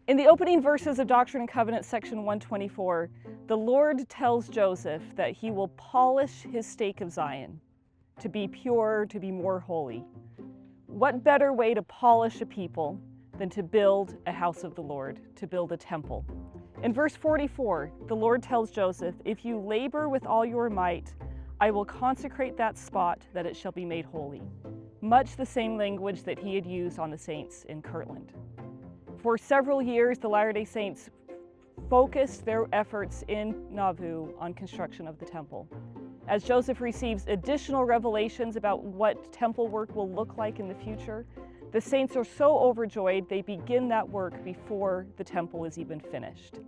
In the opening verses of Doctrine and Covenants, section 124, the Lord tells Joseph that he will polish his stake of Zion to be pure, to be more holy. What better way to polish a people than to build a house of the Lord, to build a temple? In verse 44, the Lord tells Joseph, "If you labor with all your might, I will consecrate that spot that it shall be made holy." Much the same language that he had used on the saints in Kirtland. For several years, the Latter-day Saints focused their efforts in Nauvoo on construction of the temple. As Joseph receives additional revelations about what temple work will look like in the future, the saints are so overjoyed they begin that work before the temple is even finished.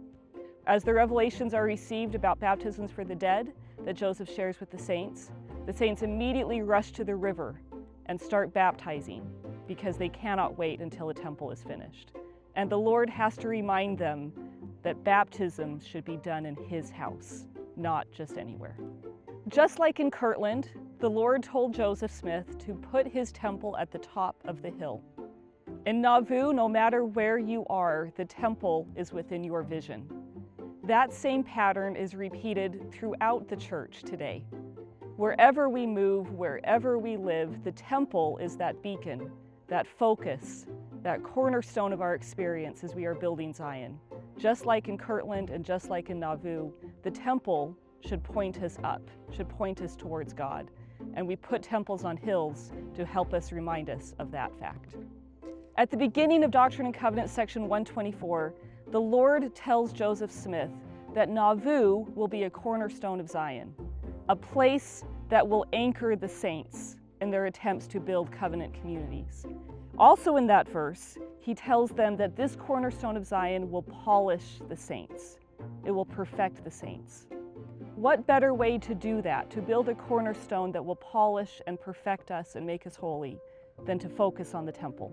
As the revelations are received about baptisms for the dead that Joseph shares with the saints immediately rush to the river and start baptizing because they cannot wait until the temple is finished. And the Lord has to remind them that baptism should be done in his house, not just anywhere. Just like in Kirtland, the Lord told Joseph Smith to put his temple at the top of the hill. In Nauvoo, no matter where you are, the temple is within your vision. That same pattern is repeated throughout the church today. Wherever we move, wherever we live, the temple is that beacon, that focus, that cornerstone of our experience as we are building Zion. Just like in Kirtland and just like in Nauvoo, the temple should point us up, should point us towards God. And we put temples on hills to help us remind us of that fact. At the beginning of Doctrine and Covenants, section 124, the Lord tells Joseph Smith that Nauvoo will be a cornerstone of Zion, a place that will anchor the saints in their attempts to build covenant communities. Also in that verse, he tells them that this cornerstone of Zion will polish the saints. It will perfect the saints. What better way to do that, to build a cornerstone that will polish and perfect us and make us holy, than to focus on the temple?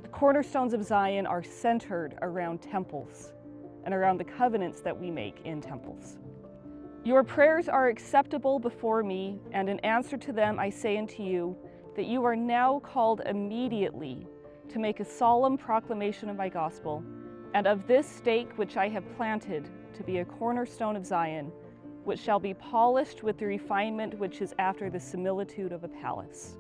The cornerstones of Zion are centered around temples and around the covenants that we make in temples. Your prayers are acceptable before me, and in answer to them I say unto you that you are now called immediately to make a solemn proclamation of my gospel, and of this stake which I have planted to be a cornerstone of Zion, which shall be polished with the refinement which is after the similitude of a palace.